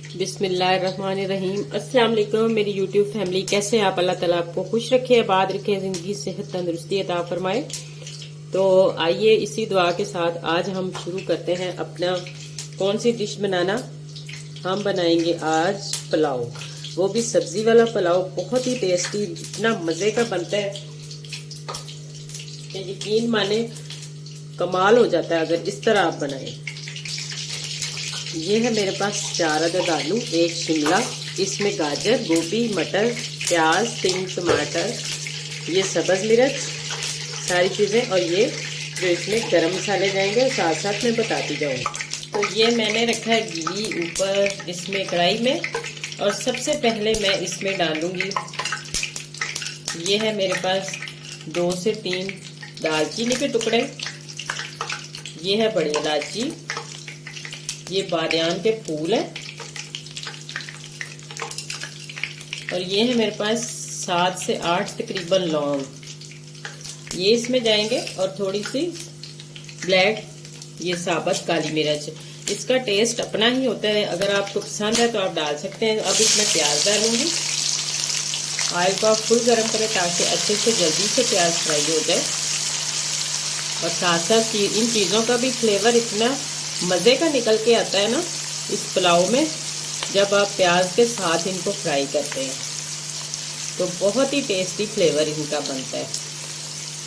बिस्मिल्लाहिर्रहमानिर्रहीम। अस्सलाम वालेकुम मेरी यूट्यूब फैमिली, कैसे हैं आप? अल्लाह ताला आपको खुश रखे, आबाद रखे, जिंदगी सेहत तंदुरुस्ती अता फरमाए। तो आइए इसी दुआ के साथ आज हम शुरू करते हैं अपना कौन सी डिश बनाना। हम बनाएंगे आज पुलाव, वो भी सब्जी वाला पुलाव। बहुत ही टेस्टी, इतना मजे का बनता है कि यकीन माने कमाल हो जाता है अगर इस तरह आप बनाएं। ये है मेरे पास 4 अदद आलू, 1 शिमला, इसमें गाजर, गोभी, मटर, प्याज, 3 टमाटर, ये सब्ज मिर्च, सारी चीज़ें, और ये जो इसमें गरम मसाले जाएंगे और साथ साथ मैं बताती जाऊँगी। तो ये मैंने रखा है घी ऊपर इसमें कढ़ाई में, और सबसे पहले मैं इसमें डालूंगी, ये है मेरे पास 2 से 3 दालचीनी के टुकड़े, ये है बड़ी इलायची, ये बादियान के फूल है, और ये है मेरे पास 7 से 8 तकरीबन लौंग, ये इसमें जाएंगे, और थोड़ी सी ब्लैक ये साबुत काली मिर्च। इसका टेस्ट अपना ही होता है, अगर आपको पसंद है तो आप डाल सकते हैं। अब इसमें प्याज डालूंगी, ऑयल को आप फुल गर्म करें ताकि अच्छे से जल्दी से प्याज फ्राई हो जाए, और साथ साथ इन चीज़ों का भी फ्लेवर इतना मज़े का निकल के आता है ना इस पुलाव में, जब आप प्याज के साथ इनको फ्राई करते हैं तो बहुत ही टेस्टी फ्लेवर इनका बनता है।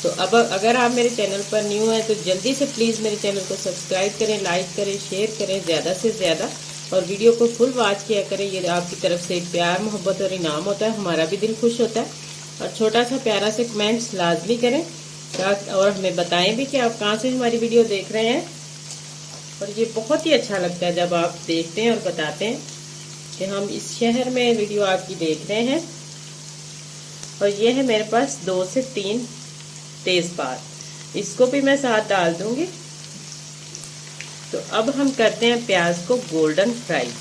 तो अब अगर आप मेरे चैनल पर न्यू हैं तो जल्दी से प्लीज़ मेरे चैनल को सब्सक्राइब करें, लाइक करें, शेयर करें ज़्यादा से ज़्यादा, और वीडियो को फुल वॉच किया करें। ये आपकी तरफ से प्यार, मोहब्बत और इनाम होता है, हमारा भी दिल खुश होता है। और छोटा सा प्यारा से कमेंट्स लाजमी करें, और हमें बताएं भी कि आप कहाँ से हमारी वीडियो देख रहे हैं। और ये बहुत ही अच्छा लगता है जब आप देखते हैं और बताते हैं कि हम इस शहर में वीडियो आपकी देख रहे हैं। और ये है मेरे पास 2 से 3 तेजपात, इसको भी मैं साथ डाल दूंगी। तो अब हम करते हैं प्याज को गोल्डन फ्राई।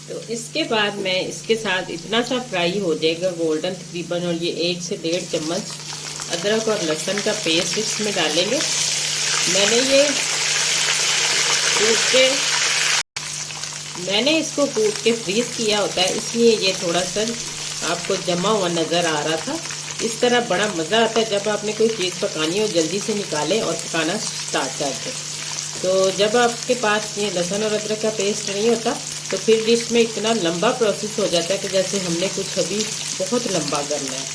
तो इसके बाद मैं इसके साथ इतना सा फ्राई हो जाएगा गोल्डन तकरीबन, और ये 1 से 1.5 चम्मच अदरक और लहसुन का पेस्ट इसमें डालेंगे। मैंने इसको कूट के फ्रीज किया होता है, इसलिए ये थोड़ा सा आपको जमा हुआ नज़र आ रहा था। इस तरह बड़ा मज़ा आता है जब आपने कोई चीज़ पकानी हो, जल्दी से निकालें और पकाना स्टार्ट कर दें। तो जब आपके पास ये लहसुन और अदरक का पेस्ट नहीं होता तो फिर डिश में इतना लंबा प्रोसेस हो जाता है कि जैसे हमने कुछ अभी बहुत लंबा करना है,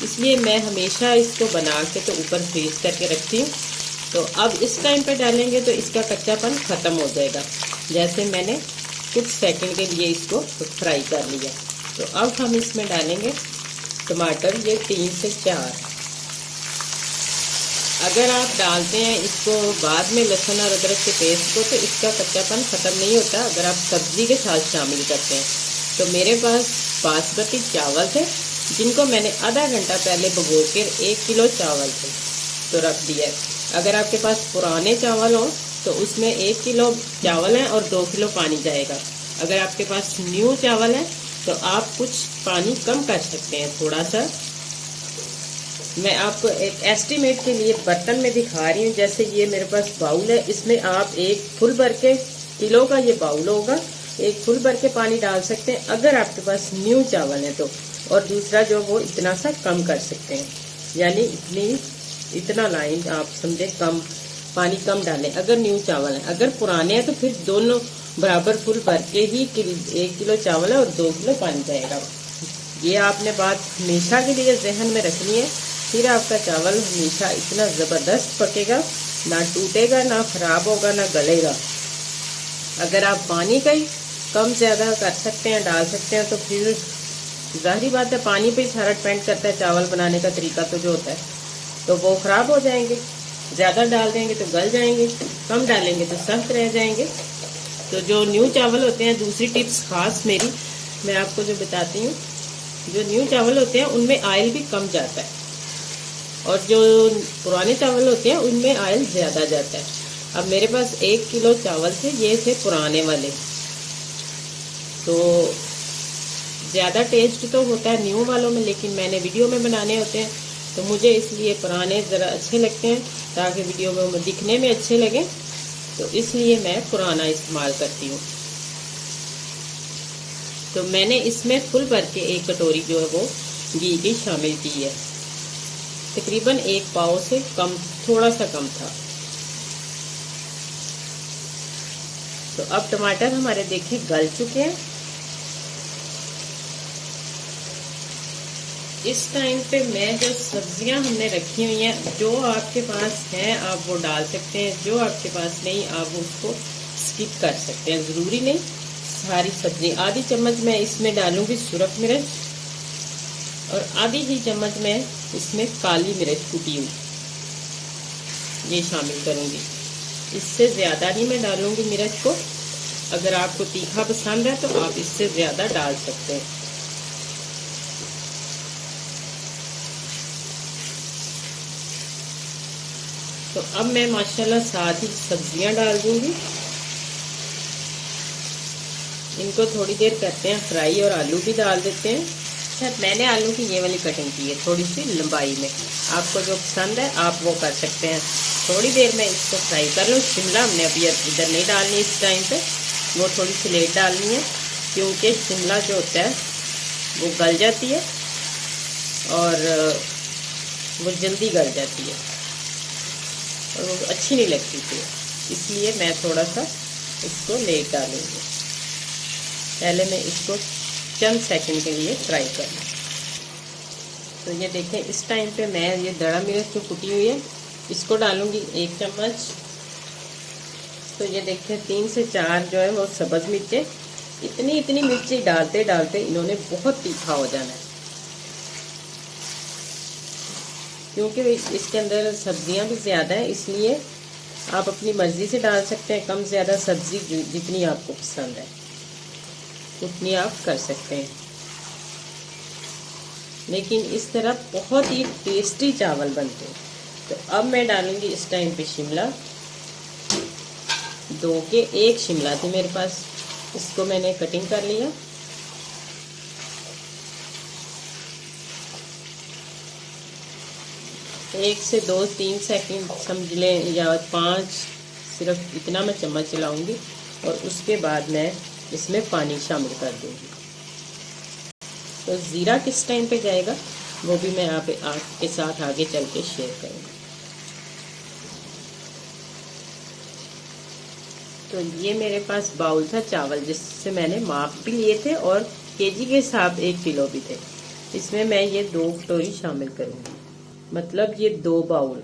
इसलिए मैं हमेशा इसको बना के तो ऊपर फ्रीज करके रखती हूँ। तो अब इस टाइम पे डालेंगे तो इसका कच्चापन ख़त्म हो जाएगा, जैसे मैंने कुछ सेकंड के लिए इसको फ्राई कर लिया। तो अब हम इसमें डालेंगे टमाटर, ये 3 से 4। अगर आप डालते हैं इसको बाद में लहसुन और अदरक के पेस्ट को तो इसका कच्चापन ख़त्म नहीं होता, अगर आप सब्ज़ी के साथ शामिल करते हैं। तो मेरे पास बासमती चावल थे जिनको मैंने आधा घंटा पहले भिगो के 1 किलो चावल थे तो रख दिया। अगर आपके पास पुराने चावल हो तो उसमें 1 किलो चावल है और 2 किलो पानी जाएगा। अगर आपके पास न्यू चावल है तो आप कुछ पानी कम कर सकते हैं थोड़ा सा। मैं आपको एक एस्टिमेट के लिए बर्तन में दिखा रही हूँ, जैसे ये मेरे पास बाउल है, इसमें आप 1 फुल भर के किलो का ये बाउल होगा, 1 फुल भर के पानी डाल सकते हैं अगर आपके पास न्यू चावल है तो, और दूसरा जो वो इतना सा कम कर सकते हैं, यानी इतना लाइन आप समझे, कम पानी कम डालें अगर न्यू चावल है। अगर पुराने हैं तो फिर दोनों बराबर फुल भर के ही 1 किलो चावल है और 2 किलो पानी जाएगा। ये आपने बात हमेशा के लिए जहन में रखनी है, फिर आपका चावल हमेशा इतना ज़बरदस्त पकेगा, ना टूटेगा, ना ख़राब होगा, ना गलेगा। अगर आप पानी का ही कम ज़्यादा कर सकते हैं, डाल सकते हैं, तो फिर जाहिर बात है पानी पे ही सारा डिपेंड करता है चावल बनाने का तरीका तो जो होता है, तो वो ख़राब हो जाएंगे। ज़्यादा डाल देंगे तो गल जाएंगे, कम डालेंगे तो सख्त रह जाएंगे। तो जो न्यू चावल होते हैं, दूसरी टिप्स खास मेरी मैं आपको जो बताती हूँ, जो न्यू चावल होते हैं उनमें ऑयल भी कम जाता है, और जो पुराने चावल होते हैं उनमें ऑयल ज़्यादा जाता है। अब मेरे पास 1 किलो चावल थे, ये थे पुराने वाले, तो ज़्यादा टेस्ट तो होता है न्यू वालों में, लेकिन मैंने वीडियो में बनाने होते हैं तो मुझे इसलिए पुराने ज़रा अच्छे लगते हैं ताकि वीडियो में दिखने में अच्छे लगें। तो इसलिए मैं पुराना इस्तेमाल करती हूँ। तो मैंने इसमें फुल भर के 1 कटोरी जो है वो घी की शामिल की है। तकरीबन 1 पाव से कम, थोड़ा सा कम था। तो अब टमाटर हमारे देखिए गल चुके हैं। इस टाइम पे मैं जो सब्जियां हमने रखी हुई हैं, जो आपके पास हैं आप वो डाल सकते हैं, जो आपके पास नहीं आप उसको स्किप कर सकते हैं। ज़रूरी नहीं सारी सब्जी। आधी चम्मच मैं इसमें डालूंगी सुरख मिर्च और आधी ही चम्मच मैं इसमें काली मिर्च कुटी हुई ये शामिल करूंगी। इससे ज़्यादा नहीं मैं डालूंगी मिर्च को। अगर आपको तीखा पसंद है तो आप इससे ज़्यादा डाल सकते हैं। तो अब मैं माशाल्लाह साथ ही सब्जियां डाल दूंगी। इनको थोड़ी देर करते हैं फ्राई और आलू भी डाल देते हैं। अच्छा, मैंने आलू की ये वाली कटिंग की है थोड़ी सी लंबाई में। आपको जो पसंद है आप वो कर सकते हैं। थोड़ी देर में इसको फ्राई कर लूँ। शिमला हमने अभी इधर नहीं डालनी इस टाइम पे, वो थोड़ी सी लेट डालनी है क्योंकि शिमला जो होता है वो गल जाती है और वो जल्दी गल जाती है और वो अच्छी नहीं लगती थी, इसलिए मैं थोड़ा सा इसको लेट डालूंगी। पहले मैं इसको चंद सेकंड के लिए फ्राई कर लूँ। तो ये देखें इस टाइम पे मैं ये दड़ा मिर्च जो कुटी हुई है इसको डालूंगी 1 चम्मच। तो ये देखें 3 से 4 जो है वो सब्ज़ मिर्चें। इतनी मिर्ची डालते डालते इन्होंने बहुत तीखा हो जाना है क्योंकि इसके अंदर सब्जियां भी ज़्यादा है, इसलिए आप अपनी मर्ज़ी से डाल सकते हैं। कम ज़्यादा सब्ज़ी जितनी आपको पसंद है उतनी आप कर सकते हैं। लेकिन इस तरह बहुत ही टेस्टी चावल बनते हैं। तो अब मैं डालूंगी इस टाइम पे शिमला। 2 के 1 शिमला थी मेरे पास, इसको मैंने कटिंग कर लिया। एक से 2-3 सेकंड समझ लें या 5, सिर्फ इतना मैं चम्मच चलाऊंगी और उसके बाद मैं इसमें पानी शामिल कर दूंगी। तो ज़ीरा किस टाइम पे जाएगा वो भी मैं आपके साथ आगे चल के शेयर करूँगी। तो ये मेरे पास बाउल था चावल जिससे मैंने माप भी लिए थे और केजी के हिसाब 1 किलो भी थे। इसमें मैं ये 2 कटोरी शामिल करूँगी, मतलब ये 2 बाउल।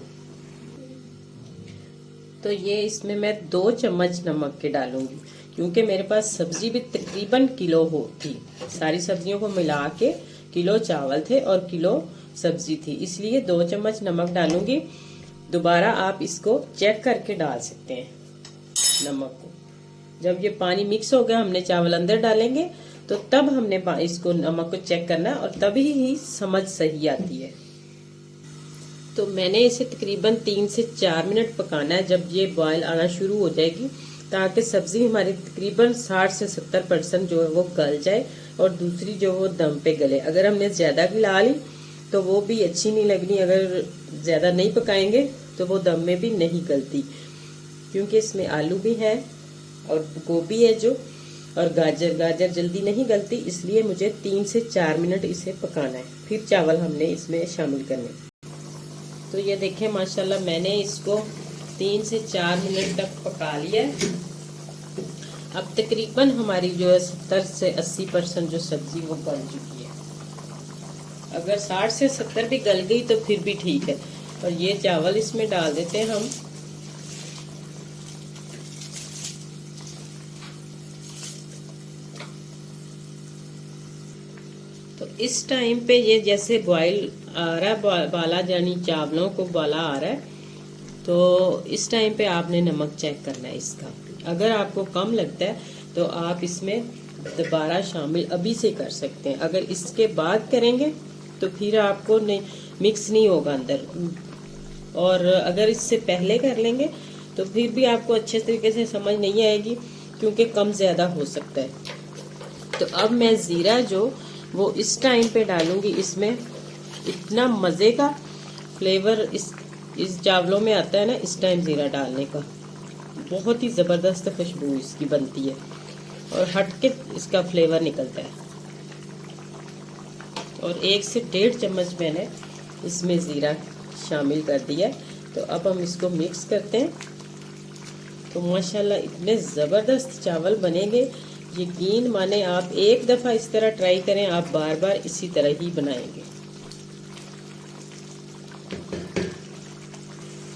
तो ये इसमें मैं 2 चम्मच नमक के डालूंगी क्योंकि मेरे पास सब्जी भी तकरीबन किलो हो थी। सारी सब्जियों को मिला के किलो चावल थे और किलो सब्जी थी, इसलिए 2 चम्मच नमक डालूंगी। दोबारा आप इसको चेक करके डाल सकते हैं नमक को। जब ये पानी मिक्स हो गया हमने चावल अंदर डालेंगे तो तब हमने इसको नमक को चेक करना है और तभी ही समझ सही आती है। तो मैंने इसे तकरीबन 3 से 4 मिनट पकाना है जब ये बॉयल आना शुरू हो जाएगी, ताकि सब्जी हमारी तकरीबन 60 से 70% जो है वो गल जाए और दूसरी जो वो दम पे गले। अगर हमने ज़्यादा गला ली तो वो भी अच्छी नहीं लगनी। अगर ज़्यादा नहीं पकाएंगे तो वो दम में भी नहीं गलती, क्योंकि इसमें आलू भी है और गोभी है जो, और गाजर जल्दी नहीं गलती, इसलिए मुझे 3 से 4 मिनट इसे पकाना है। फिर चावल हमने इसमें शामिल करने। तो ये देखें माशाल्लाह मैंने इसको 3 से 4 मिनट तक पका लिया है। अब तकरीबन हमारी जो है 70 से 80% जो सब्जी वो गल चुकी है। अगर 60 से 70 भी गल गई तो फिर भी ठीक है। और ये चावल इसमें डाल देते हैं हम। तो इस टाइम पे ये जैसे बॉयल आ रहा है, बाला यानी चावलों को बाला आ रहा है, तो इस टाइम पे आपने नमक चेक करना है इसका। अगर आपको कम लगता है तो आप इसमें दोबारा शामिल अभी से कर सकते हैं। अगर इसके बाद करेंगे तो फिर आपको नहीं मिक्स नहीं होगा अंदर, और अगर इससे पहले कर लेंगे तो फिर भी आपको अच्छे तरीके से समझ नहीं आएगी क्योंकि कम ज़्यादा हो सकता है। तो अब मैं ज़ीरा जो वो इस टाइम पे डालूंगी। इसमें इतना मज़े का फ्लेवर इस चावलों में आता है ना इस टाइम ज़ीरा डालने का। बहुत ही ज़बरदस्त खुशबू इसकी बनती है और हट के इसका फ्लेवर निकलता है। और 1 से 1.5 चम्मच मैंने इसमें ज़ीरा शामिल कर दिया। तो अब हम इसको मिक्स करते हैं। तो माशाल्लाह इतने ज़बरदस्त चावल बनेंगे, यकीन माने आप एक दफ़ा इस तरह ट्राई करें, आप बार बार इसी तरह ही बनाएंगे।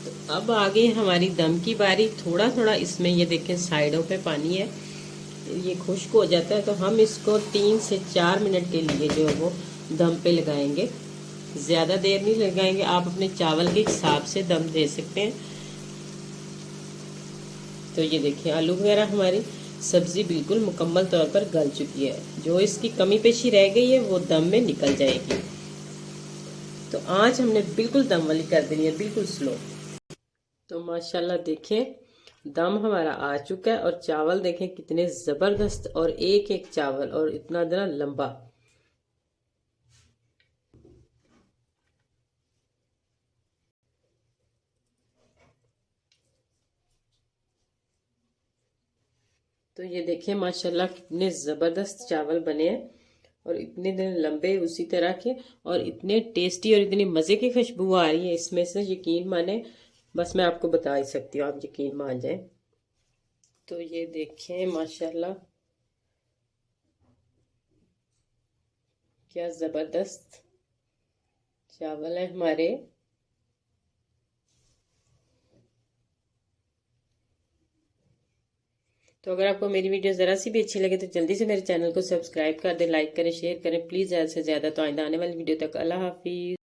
तो अब आ गई हमारी दम की बारी। थोड़ा थोड़ा इसमें ये देखें साइडों पे पानी है, ये खुश्क हो जाता है। तो हम इसको 3 से 4 मिनट के लिए जो है वो दम पे लगाएंगे। ज़्यादा देर नहीं लगाएंगे, आप अपने चावल के हिसाब से दम दे सकते हैं। तो ये देखिए आलू वगैरह हमारी सब्ज़ी बिल्कुल मुकम्मल तौर पर गल चुकी है। जो इसकी कमी पेशी रह गई है वो दम में निकल जाएगी। तो आँच हमने बिल्कुल दम वाली कर देनी है, बिल्कुल स्लो। तो माशाल्लाह देखें दम हमारा आ चुका है और चावल देखें कितने ज़बरदस्त, और एक एक चावल और इतना इतना लंबा। तो ये देखें माशाल्लाह कितने ज़बरदस्त चावल बने हैं और इतने दिन लंबे उसी तरह के, और इतने टेस्टी और इतनी मज़े की खुशबू आ रही है इसमें से, यकीन माने बस मैं आपको बता ही सकती हूँ, आप यकीन मान जाएं। तो ये देखें माशाल्लाह क्या ज़बरदस्त चावल है हमारे। तो अगर आपको मेरी वीडियो ज़रा सी भी अच्छी लगे तो जल्दी से मेरे चैनल को सब्सक्राइब कर दें, लाइक करें, शेयर करें प्लीज़, ज़्यादा से ज़्यादा। तो आइंदा आने वाली वीडियो तक अल्लाह हाफिज़।